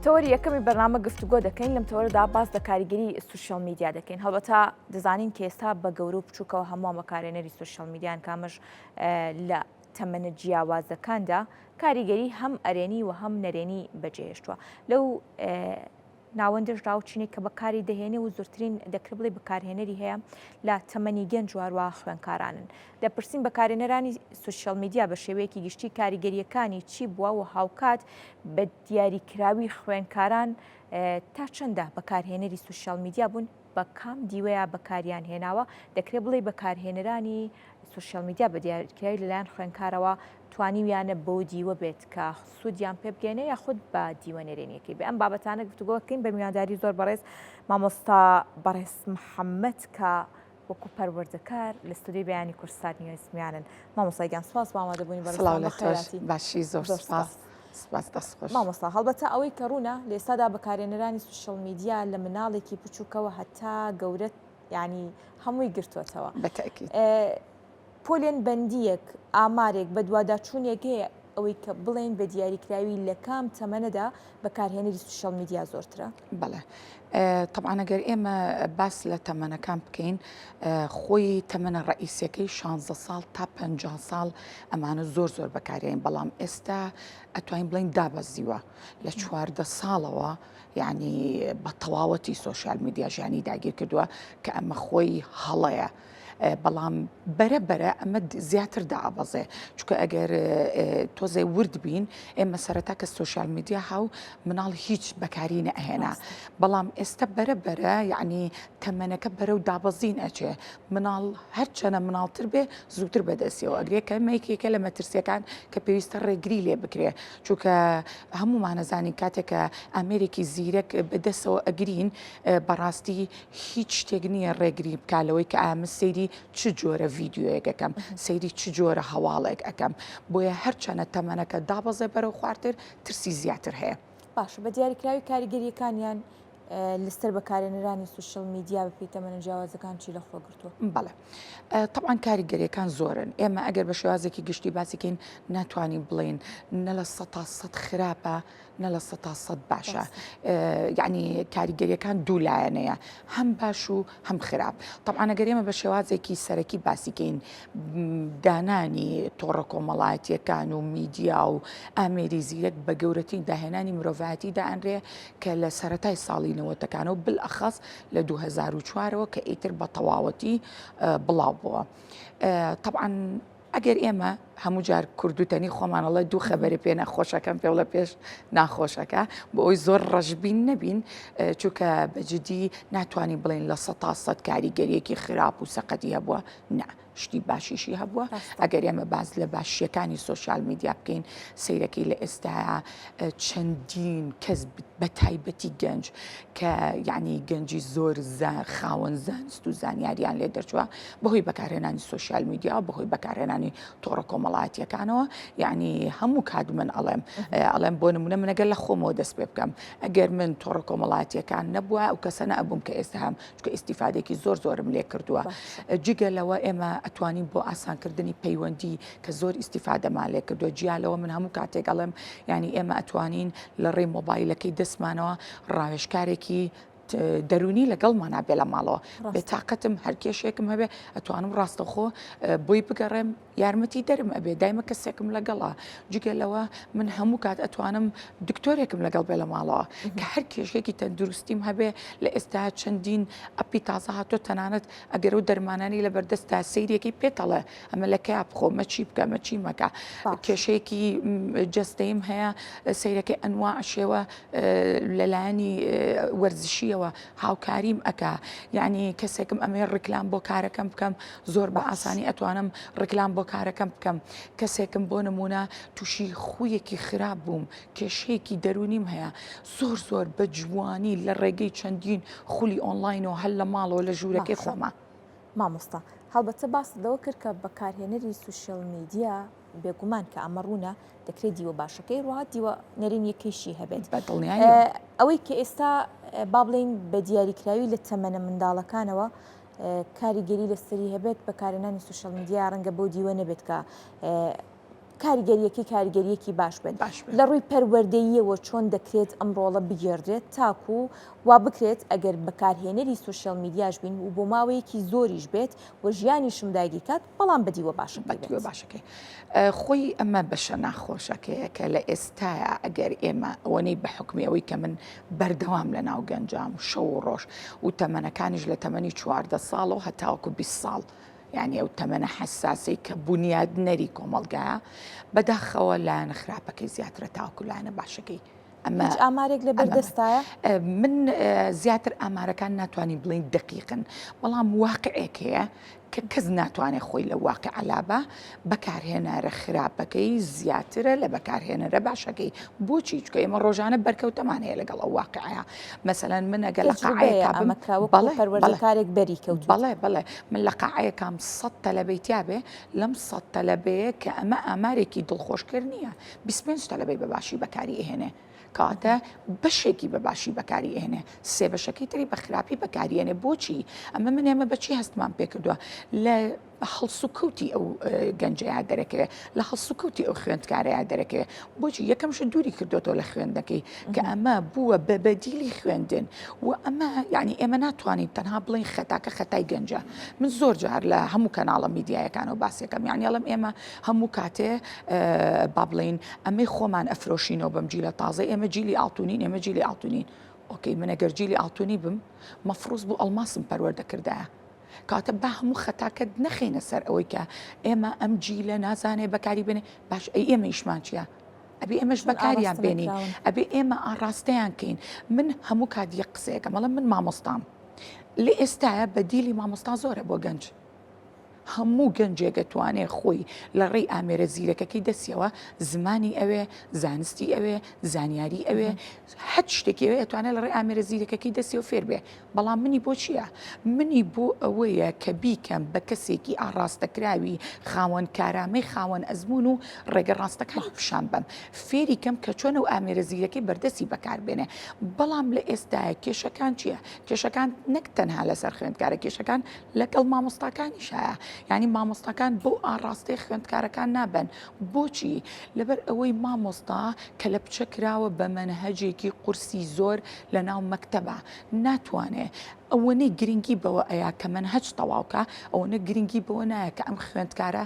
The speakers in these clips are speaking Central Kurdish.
تەوەری یەکەمی بەرنامە گفتوگۆ دەکەین لەم تەوەرەدا باس لە کاریگەری سوشیال میدیا دەکەین. هەڵبەتە دەزانین کە ئێستا بە گەورە و بچووکەوە هەموو بەکارهێنەری سوشیال میدیان کامەش لە تەمەنە جیاوازەکاندا کاریگەری هەم ئەرێنی و هەم نەرێنی بەجێهێشتووە. لەو ناوەندەشدا و چینێک کە بەکاری دەهێنێ و زۆرترین دەکرێت بڵێ بەکارهێنەری هەیە لە تەمەنی گەنج و هەروە خوێندکارانن. دەپرسین بەکارهێنەرانی سوشیال میدیا بە شێوەیەکی گشتی کاریگەریەکانی چی بووە و هاوکات بە دیاریکراوی خوێندکاران تا چەندە بەکارهێنەری سوشیال میدیا بوون، بە کام دیوەیە بەکاریان هێناوە. دەکرێت بڵێ بەکارهێنەرانی سوشیال میدیا بە دیاریکراوی لەلایەن خوێندکارەوە توانیویانە بۆ دیوە بێت کە سوودیان پێ بگەێنێ یاخود بە دیوە نێرێنیەکەی بێ. ئەم بابەتانە گفتوگۆکەین بە میوانداری زۆر بەڕێز مامۆستا بەڕێز محەممەد کە وەکو پەروەردەکار لە ستودیۆی بەیانی کوردستان نیوەسمیانن. مامۆستایگیان سوپاس بۆ ئامادەبوونی بەڕێز باشی زۆر سپاس. مامۆستا هەڵبەتە ئەوەی کە ڕوونە لە ئێستادا بەکارهێنەرانی سوشیال میدیا لە مناڵێکی بچووکەوە هەتا گەورەت ینی هەمووی گرتووەتەوە. بەتەکید پۆلێن بەندیەک ئامارێک بە دوواداچوونێک هەیە ئەوەی کە بڵێن بە دیاریکراوی لە کام تەمەنەدا بەکارهێنەری سوشیال میدیا زۆرترە؟ بەڵێ طبعا ئەگەر ئێمە باس لە تەمەنەکان بکەین خۆی تەمەنە ڕئیسەکەی 16 ساڵ تا 50 ساڵ ئەمانە زۆر زۆر بەکارهێن، بەڵام ئێستا ئەتوانین بڵین دابەزیوە لە 14 ساڵەوە یعنی بە تەواوەتی سوشیال میدیا ژیانی داگیر کردووە کە ئەمە خۆی هەڵەیە. بەڵام بەرە ئەمە زیاتر دابەزێ چونکە ئەگەر تۆزێ ورد بین ئێمە سەرەتا کە سوشیال میدیا هاو مناڵ هیچ بەکاری نەهێنا، بەڵام ئێستا بەرە یعنی تەمەنەکە بەرە و دابەزین ئەچێ مناڵ هەرچەنە مناڵتر بێ زووتر بەدەستیەوە ئەگرێ کە مەیکێکە لە مەترسیەکان کە پێویستە ڕێگری لێ بکرێ چونکە هەمومانەزانین کاتێکە ئامێرێکی زیرەک بەدەستەوە ئەگرین بەڕاستی هیچ شتێک نییە ڕێگری بکالەوەی کە ئامە سەیری چ جۆرە ڤیددیوەیەک ئەەکەم سەیری چ جۆرە هەواڵێک ئەەکەم بۆیە هەرچەنە تەمەنەکە دابەزێ بەرەو خواردتر ترسی زیاتر هەیە. باشە بە دیاریکراوی کاریگەریەکانیان لەستەر بەکارهێنەرانی سوشیال میدیا بەپێی تەمەنە جیاوازەکان چی لەخۆ گرتووە؟ بەڵێ طبعا کاریگەریەکان زۆرن، ئێمە ئەگەر بە شێوازێکی گشتی باسیکەین ناتوانین بڵێن نە لە 100% خراپە نە لە 100% باشە، یعنی کاریگەریەکان دوولایەنەیە هەم باش و هەم خراپ. طبعا ئەگەر ئێمە بە شێوازێکی سەرەکی باسیکەین دانانی تۆڕە کۆمەڵایەتیەکان و میدیا و ئامێری زیرەک بە گەورەترین داهێنانی مرۆڤایەتی دائەنرێ کە لە سەرەتای ساڵی نەوەتەکانەوە بالئەخەس لە 2004ەوە کە ئیتر بە تەواوەتی بڵاو بووە. طبعا ئەگەر ئێمە هەموو جار کوردوتەنی خۆمانەڵە دوو خەبەری پێ ناخۆشەکەم پێوڵە پێش ناخۆشەکە بۆ ئەوی زۆر ڕەشبین نەبین چونکە بەجددی ناتوانین بڵێن لە 100% کاریگەریەکی خراپ و سەقەتی هەبووە نه شتی باشیشی هەبووە. ئەگەر ئێمە باز لە باشیەکانی سوشیال میدیا بکەین سیرەکەی لە ئێستاە چەندین کەس بە تایبەتی گەنج کە یعنی گەنجی زۆر خاوەن زانست و زانیاریان لێ دەرچووە بەهۆی بەکارهێنانی سوشیال میدیا بەهۆی بەکارهێنانی تۆڕە کۆمەڵایەتیەکانەوە یعنی هەموو کات من ئەڵێم بۆ نمونە من ئەگەر لە خۆمەوە دەست پێ بکەم ئەگەر من تۆڕە کۆمەڵایەتیەکان نەبووە ئەو کەسە نەبووم کە ئێستا هەم چونکە ئیسیفادێکی زۆرم لێ کردووە. جگە لەوە ئێمە ئەتوانین بۆ ئاسانکردنی پەیوەندی کە زۆر ئیسیفادەمان لێ کردووە جیالەوە من هەموو کاتێک ئەڵێم ینی ئێمە ئەتوانین لە ڕێی مۆبایلەکەی دەستمانەوە ڕاوێژکارێکی دەرونی لەگەڵمان بێ لە ماڵەوە بێتاقەتم هەر کێشێکم هەبێ ئەتوانم ڕاستەخۆ بۆی بگەڕێم یارمەتی دەرم ئەبێ دایمە کەسێکم لەگەڵا جگەلەوە من هەموو کات ئەتوانم دکتۆرێکم لەگەڵ بێ لە ماڵەوە کە هەر کێشێکی تەندروستیم هەبێ لە ئێستا چەندین ئەپی تازە هاتۆ تەنانەت ئەگەر و دەرمانانی لە بەردەستا سەیرێکی پێتەڵێ ئەمە لە کیا بخۆمە چی بکەمە چی مەکە کێشەیەکی جەستەیم هەیە سەیرەکەی ئەنواع شێوە لەلایەنی وەرزشیە هاوکاریم ئەکا یعنی کەسێکم ئەمێ ڕکلام بۆ کارەکەم بکەم زۆر بە ئاسانی ئەتوانم ڕکلام بۆ کارەکەم بکەم کەسێکم بۆ نمونە تووشی خویەکی خراپ بووم کێشەیەکی دەرونیم هەیە زۆر بە جوانی لە ڕێگەی چەندین خولی ئۆنلاینەوە هەل لە ماڵەوە لە ژوورەکەی خۆمە. مامۆستا هەڵبەتە باس لەوە کرد کە بەکارهێنەری سوشیال میدیا بێگومان کە ئەمە ڕوونە دەکرێت دیوە باشەکەی ڕوات دیوە نەرین یەکەیشی هەبێت ئەوەی کە ئێستا با بڵین بە دیاریکراوی لە تەمەنە منداڵەکانەوە کاریگەری لەسەری هەبێت بەکارهێنانی سوشیال میدیا ڕەنگە بۆ دیوە نەبێت کە کاریگەریەکی باش بێت باش بێت. لە ڕووی پەروەردەییەوە چۆن دەکرێت ئەم ڕۆڵە بگێڕێت تاکو وا بکرێت ئەگەر بەکارهێنەری سوشیال میدیاش بین و بۆ ماوەیەکی زۆریش بێت و ژیانیشم داگیر کات بەڵام بەدیوە باشە بەدیوە باشەکەی خۆی ئەمە بەشە ناخۆشەکەیە کە لە ئێستاە ئەگەر ئێمە ئەوەی بە حکمی ئەوەی کە من بەردەوام لە ناو گەنجام شەو و ڕۆژ و تەمەنەکانیش لە تەمەنی 14 ساڵ و هەتاوەکو 20 ساڵ یعنی ئەو تەمەنە حساسی کە بنیادنەری کۆمەلگایە بەداخەوە لایەنە خراپەکەی زیاترە تاوەکو لایەنە باشەکەی. هیچ ئامارێک لە بەردەستایە من زیاتر ئامارەکان ناتوانین بڵین دقیقن بەڵام واقعێکەیە کە کەس ناتوانێت خۆی لە واقع علابە بەکارهێنەرە خراپەکەی زیاترە لە بەکارهێنەرە باشەکەی بۆچی چکە ئێمە ڕۆژانە بەرکەوتەمان هەیە لەگەڵ ئەو واقعەیە مەسەلەن من ئەگەر لە پەروەردەکارێک بەری کەوت بەڵێ من لە قاعەیەکم 100 تەلەبەیتیا بێ لەم 100 تەلەبەیە کە ئەمە ئامارێکی دڵخۆشکرد نییە 25 تەلەبەی بەباشی بەکاری ئێهێنێ کاتە بەشێکی بەباشی بەکاری ئێنێ سێ بەشەکەی تری بە خراپی بەکارێنێ بۆچی ئەمە بەچی هەستمان پێ کردووە لە هەڵسوکەوتی ئەو گەنجەیە دەرەکەوێ لە هەڵسوکەوتی ئەو خوێندکارەیە دەرەکەوێ بۆچی یەکەمش دووری کردوێتەوە لە خوێندەکەی کە ئەمە بووە بە بەدیلی خوێندن و ئەمە یعنی ئێمە ناتوانین تەنها بڵین خەتاکە خەتای گەنجە من زۆر جار لە هەموو کەناڵە میدیایەکانەوە باسیەکەم یعنیڵم ئێمە هەموو کاتێ با بڵین ئەمەی خۆمان ئەفرۆشینەوە بەم جیلە تازە ئێمە جیلی ئاڵتونین ئێمە جیلی ئاڵتونین ئۆکەی من ئەگەر جیلی ئاڵتونی بم مەفروض بوو ئەڵماسم پەروەردەکردایە کاتە با هەموو خەتاکەت نەخێنە سەر ئەوەی کە ئێمە ئەم جیلە نازانێ بەکاری بێنێ باش ئێمە ئیشمان چیە ئەبێ ئێمەش بەکاریان بێنین ئەبێ ئێمە ئاڕاستەیان کەین من هەموو کات یەک قسەیەکە مەڵم من مامۆستام لێ ئێستاە بەدیلی مامۆستا زۆرە بۆ گەنج هەموو گەنجێکە توانێ خۆی لە ڕێی ئامێرە زیرەکەی دەستیەوە زمانی ئەوێ زانستی ئەوێ زانیاری ئەوێ هەت شتێکی ئەوێ ئەتوانێت لە ڕێی ئامێرە زیرەکەی دەستی و فێر بێ بەڵام منی بۆ چییە؟ منی بۆ ئەوەیە کە بیکەم بە کەسێکی ئاڕاستەکراوی خاوەن کارامەی خاوەن ئەزمون و ڕێگە ڕاستەکانی پیشان بم فێری کەم کە چۆن و ئامێرە زیرەکەی بەردەستی بەکاربێنێ بەڵام لە ئێستاە کێشەکان چییە؟ کێشەکان نەک تەنها لەسەر خوێندکارە کێشەکان لەگەڵ مامۆستاکانیشایە یعنی مامۆستاکان بۆ ئاڕاستی خوێندکارەکان نابن بۆچی لەبەر ئەوەی مامۆستا کە لە بچە کراوە بە مەنهەجێکی قورسی زۆر لە ناو مەکتەبە ناتوانێ ئەوەنەی گرنگی بەوە ئەیە کە منهەج تەواوکە ئەوەنە گرنگی بەوە نایە کە ئەم خوێندکارە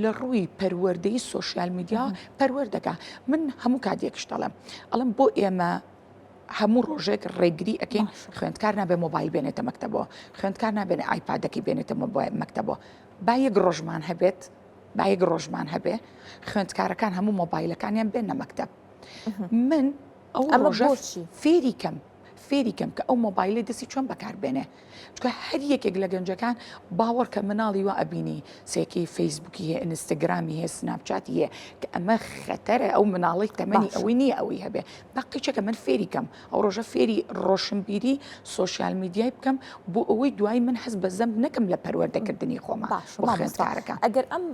لە ڕووی پەروەردەی سۆشیال میدیا پەروەردەکە من هەموو کاتێکش دەڵێم ئەڵم بۆ ئێمە هەموو ڕۆژێک ڕێگری ئەەکەین خوێندکار نابێ مۆبایل بێنێتە مەکتەبەوە خوێندکار نابێنێ ئایپادەکی بێنێتە مەکتەبەوە با یەک ڕۆژمان هەبێت با یەک ڕۆژمان هەبێ خوێندکارەکان هەموو مۆبایلەکانیان بێنە مەکتەب من ئەو ڕۆژە فێری کەم کە ئەو مۆبایلی دەستی چۆن بەکاربێنێ چکە هەر یەکێک لە گەنجەکان باوەڕ کە مناڵی وە ئەبینی سێکی فەیسبووکی هەیە ئینستاگرامی هەیە سناپچاتی هەیە کە ئەمە خەتەرە ئەو مناڵی تەمەنی ئەوەی نییە ئەوەی هەبێ باقیچەکە من فێری کەم ئەو ڕۆژە فێری ڕۆشنبیری سۆشیال میدیای بکەم بۆ ئەوەی دوای من هەست بە زەمب نەکەم لە پەروەردەکردنی خۆمان بۆ خوێندکارەکان ئەگەر ئەم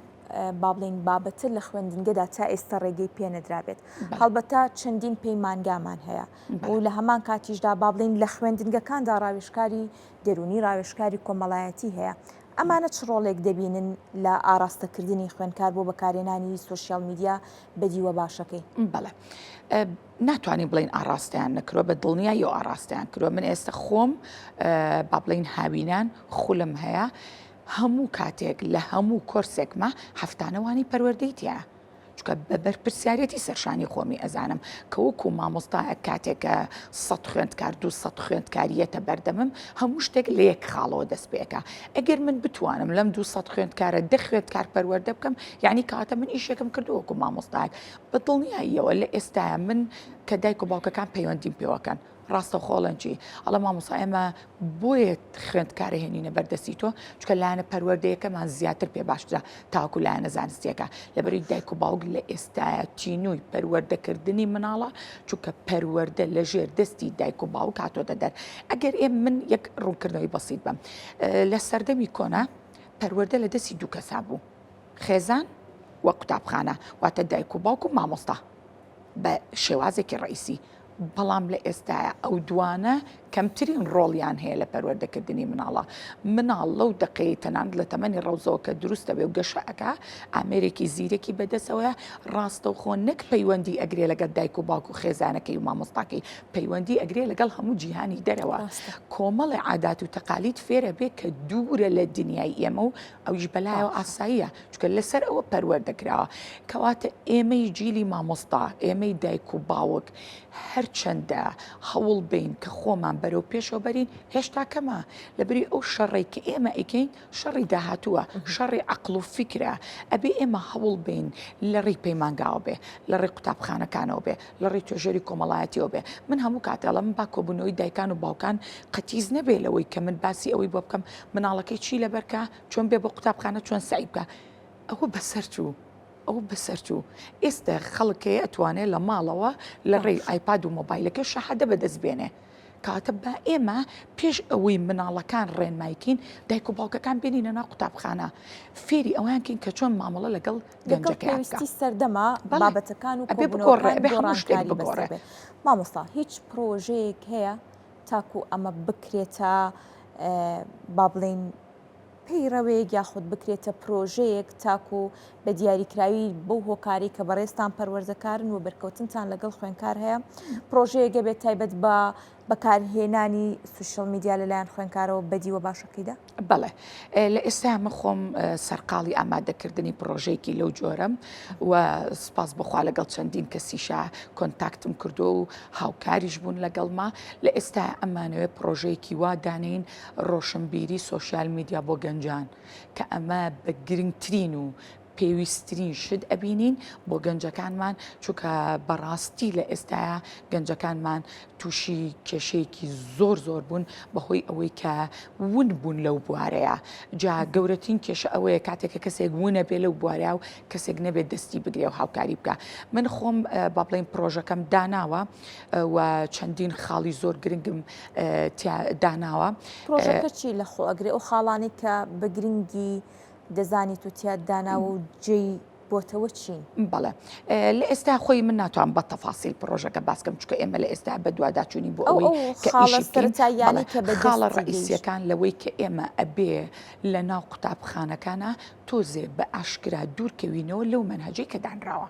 با بڵین بابەتر لە خوێندنگەدا تا ئێستا ڕێگەی پێنەدرابێت هەڵبەتە چەندین پەیمانگامان هەیە و لە هەمان کاتیشدا با بڵین لە خوێندنگەکاندا ڕاوێژکاری دەرونی ڕاوێژکاری کۆمەڵایەتی هەیە ئەمانە چ ڕۆڵێک دەبینن لە ئاراستەکردنی خوێندکار بۆ بەکارهێنانی سۆشیال میدیا بەدیوە باشەکەی بەڵێ ناتوانین بڵین ئاراستیان نەکرۆ بە دڵنیایی و ئاراستیان کرۆ من ئێستا خۆم با بڵین هاوینان خولم هەیە هەموو کاتێک لە هەموو کۆرسێکمە هەفتانەوانی پەروەردەیتە چکە بە بەرپرسیارەتی سەرشانی خۆمی ئەزانم کە وەکو مامۆستا کاتێکە 100 خوێندکار 200 خوێندکاریەتە بەردەمم هەموو شتێک لە یەک خاڵەوە دەست پێەکە ئەگەر من بتوانم لەم 200 خوێندکارە 10 خوێندکار پەروەردە بکەم یعنی کاتە من ئیشێکم کردو وەکو مامۆستایەک بە دڵنیاییەوە لە ئێستاە من کە دایک و باوکەکان پەیوەندیم پێوەکەن ڕاستە خۆڵەنجی ئەڵە مامۆستا ئێمە بۆیە خوێندکارە هێنینە بەردەستی تۆ چکە لایەنە پەروەردەیەکەمان زیاتر پێ باشترە تاکو لایەنە زانستیەکە لەبەری دایک و باوک لە ئێستاە تینووی پەروەردەکردنی مناڵە چونکە پەروەردە لە ژێر دەستی دایک و باوک هاتۆتە دەر ئەگەر من یەک ڕوونکردنەوەی بەسیط بم لە سەردەمی کۆنا پەروەردە لە دەستی دوو کەسا بوو خێزان وە قوتابخانە واتە دایک و باوک و مامۆستا بە شێوازێکی ڕئیسی بەڵام لە ئێستاە ئەو دوانە کەمترین ڕۆڵیان هەیە لە پەروەردەکردنی مناڵ لەو دقەی تەنان لە تەمەنی ڕەوزەوە کە دروستە بێ و گەشەکە ئامێرێکی زیرێکی بەدەسەوەە ڕاستە و خۆ نەک پەیوەندی ئەگرێ لەگەڵ دایک و باوک و خێزانەکەی و مامۆستاکەی پەیوەندی ئەگرێ لەگەڵ هەموو جیهانی دەرەوە کۆمەڵی عادات و تەقالید فێرە بێ کە دوورە لە دنیای ئێمە و ئەویش بەلایەوە ئاساییە چکە لەسەر ئەوە پەروەردەکراوە کەواتە ئێمەی جیلی مامۆستا ئێمەی دایک و باوک هەرچەندە هەوڵ بین کە خۆمان بەرەو پێشەوە بەرین هێشتا کەمە لەبری ئەو شەڕێک کە ئێمە ئەیکەین شەڕی داهاتووە شەڕی عەقڵ و فیکرە ئەبێ ئێمە هەوڵ بین لە ڕێی پەیمانگاوە بێ لە ڕێی قوتابخانەکانەوە بێ لە ڕێی توێژەری کۆمەڵایەتیەوە بێ من هەموو کاتێڵە من با کۆبوونەوەی دایکان و باوکان قەتیز نەبێ لەوەی کە من باسی ئەوەی بۆ بکەم مناڵەکەی چی لەبەرکە چۆن بێ بە قوتابخانە چۆن سعی بکە ئەوە بەسەرچوو ئەو بەسەرچوو ئێستا خەڵکەیە ئەتوانێت لە ماڵەوە لە ڕێی ئایپاد و مۆبایلەکە شەهادە بەدەست بێنێ کاتە بە ئێمە پێش ئەوەی مناڵەکان ڕێنمایکین دایک و باوکەکان بێنینە ناو قوتابخانە فێری ئەویانکەین کە چۆن مامەڵە لەگەڵ گەنجەکەویستی سەردەما بابەتەکان و بگۆڕێ مامۆستا هیچ پرۆژەیەک هەیە تاکو ئەمە بکرێتە با بڵێن پەیڕەوەیەک یاخود بکرێتە پرۆژەیەک تاکو بە دیاریکراوی بەو هۆکاری کە بەڕێستان پەروەردەکارن و بەرکەوتنتان لەگەڵ خوێنکار هەیە پرۆژەیەگە بێت تایبەت بە بەکارهێنانی سوشەڵ میدیا لەلایەن خوێنکارەوە بەدیوە باشەکەیدا؟ بەڵێ لە ئێستا من خۆم سەرقاڵی ئامادەکردنی پرۆژەیەکی لەو جۆرەم و سپاس بخوا لەگەڵ چەندین کەسیشە کۆنتاکتم کردو و هاوکاریش بوون لەگەڵما لە ئێستا ئەمانەوێت پرۆژەیەکی وا دانین ڕۆشنبیری سۆشیال میدیا بۆ گەنجان کە ئەمە بە گرنگترین و پێویستترین شت ئەبینین بۆ گەنجەکانمان چونکە بەڕاستی لە ئێستاە گەنجەکانمان تووشی کێشەیەکی زۆر بوون بەهۆی ئەوەی کە ون بوون لەو بوارەیە جا گەورەترین کێشە ئەوەیە کاتێکە کەسێک وونە بێ لەو بواریا و کەسێک نەبێت دەستی بگرێ و هاوکاری بکە من خۆم با بڵێن پرۆژەکەم داناوە و چەندین خاڵی زۆر گرنگم داناوە پرۆژەکە چی لە خۆ ئەگرێ ئەو خاڵانی کە بە گرنگی دەزانی تو تیاد داناوە و جێی بۆتەوە چین؟ بەڵێ لە ئێستا خۆی من ناتوان بە تەفاسیل پرۆژەکە باسکەم چکە ئێمە لە ئێستا بە دوواداچوونی بۆ ئەوەی خاڵە ڕئیسیەکان لەوەی کە ئێمە ئەبێ لە ناو قوتابخانەکانە تۆزێ بە ئاشکرا دوورکەوینەوە لەو مەنهەجەی کە دانراوە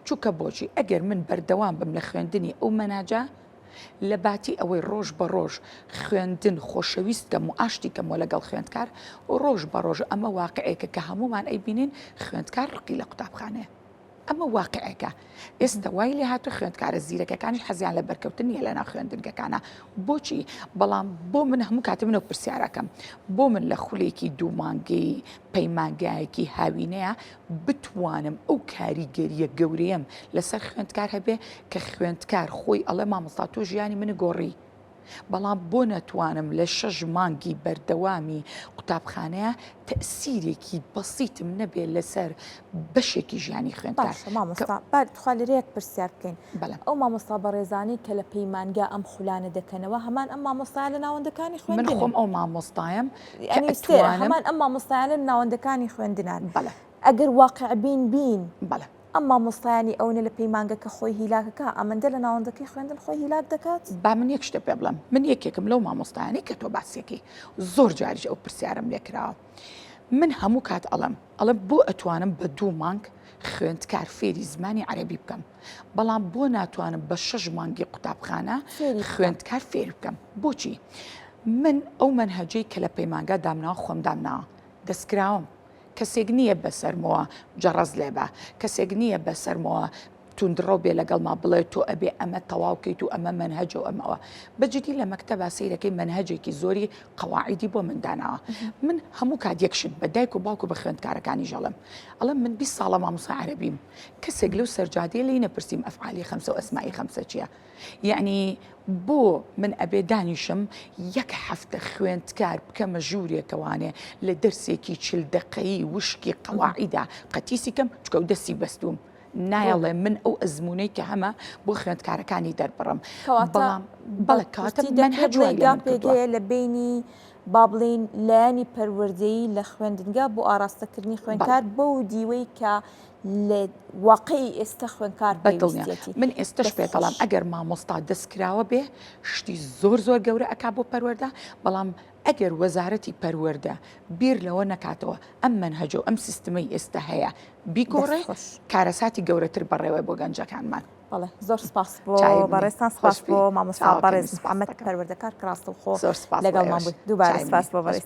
چونکە بۆچی ئەگەر من بەردەوام بم لە خوێندنی ئەو مەناجە لە باتی ئەوەی ڕۆژ بە ڕۆژ خوێندن خۆشەویستکەم و ئاشتی کەمەوە لەگەڵ خوێندکار و ڕۆژ بە ڕۆژ ئەمە واقعەیەکە کە هەمومان ئەیبینین خوێندکار ڕقی لە قوتابخانەیە ئەمە واقعەکە ئێستا وای لێ هاتو خوێندکارە زیرەکەەکانی حەزیان لە بەرکەوتن نیە لە ناو خوێندنگەکانە بۆچی بەڵام بۆ من هەموو کاتە منەوە پرسیارەکەم بۆ من لە خولێکی دوومانگەی پەیمانگایەکی هاوینەیە بتوانم ئەو کاریگەریە گەورەیەم لەسەر خوێندکار هەبێ کە خوێندکار خۆی ئەڵێ مامۆستا تۆ ژیانی منە گۆڕی بەڵام بۆ نەتوانم لە 6 مانگی بەردەوامی قوتابخانەیە تەسیرێکی بەسیتم نەبێت لەسەر بەشێکی ژیانی خوێندکار خاالەیەک پرسیار بکەین ئەو مامۆستا بەڕێزانی کە لە پەیمانگا ئەم خولانە دەکەنەوە هەمان ئەم مامۆستای لە ناوەندەکانی خوێندن من خۆم ئەو مامۆستایم هەمان ئەم مامۆستایان لە ناوەندەکانی خوێندنان ئەگەر واقع بین بەڵێ ئەم مامۆستایانی ئەوە لە پەیمانگە کە خۆی هیلاکەکە ئەمەندە لە ناوەندەکەی خوێندن خۆی هیلاک دەکات با من یەک شتە پێ بڵم من یەکێکم لەو مامۆستایانی کە تۆ باسیەکەی زۆر جاریش ئەو پرسیارم لێکراوە من هەموو کات ئەڵم بۆ ئەتوانم بە 2 مانگ خوێندکار فێری زمانی عەرەبی بکەم بەڵام بۆ ناتوانم بە 6 مانگی قوتابخانە خوێندکار فێر بکەم بۆچی من ئەو مەنهەجەی کە لە پەیمانگا دامناوە خۆم دامناوە دەستکراوم کەسێک نییە بەسەرمەوە جەڕەز لێبە کەسێک نییە بەسەرمەوە توندڕۆ بێ لەگەڵ ما بڵێ تۆ ئەبێ ئەمە تەواوکەیت و ئەمە مەنهەجە و ئەمەوە بەجددی لە مەکتەبە سەیرەکەی مەنهەجێکی زۆری قەواعیدی بۆ منداناوە من هەموو کات یەکشت بە دایک و باوک و بە خوێندکارەکانی ژەڵم ئەڵم من 20 ساڵە مامۆستا عەرەبیم کەسێک لەو سەرجادەیە لی نەپرسیم ئەفعالی خەمسە و ئەسمائی خەمسە چییە یعنی بۆ من ئەبێ دانیشم 1 هەفتە خوێندکار بکەمە ژوورێکەوانێ لە دەرسێکی 40 دقەیی وشکی قەواعیدا قەتیسی کەم چکە و دەستی بەستوم نایڵێ من ئەو ئەزمونەی کە هەمە بۆ خوێندکارەکانی دەربڕم بەڵێ کاتە پێگەیە لە بینی با بڵین لایەنی پەروەردەیی لە خوێندنگا بۆ ئاراستەکردنی خوێندکار بەو دیوەی کە لێ واقعی ئێستا خوێنکار بەدڵنیە پێویستێتی من ئێستش دەستخۆش. پێتەڵام ئەگەر مامۆستا دەستکراوە بێ شتی زۆر گەورە ئەک بۆ پەروەردە بەڵام ئەگەر وەزارەتی پەروەردە بیر لەوە نکاتەوە ئەم منهەج و ئەم سیستمەی ئێستا هەیە بیگۆڕێ دەستخۆش. کارەساتی گەورەتر بەڕێوە بۆ گەنجەکانمان. بەڵێ زۆر سپاس بۆ چای بنێ. بەڕێستان سپاس خۆشبی. بۆ مامۆستا چاوەکەمی بەڕێز سپاس محەممەد دەکەم. پەروەردەکار کراست و خۆ زۆر سپاس بۆ لەگەڵمان ئێوەش. بوویت دووبارە چای سپاس بنێ. بۆ بەڕێز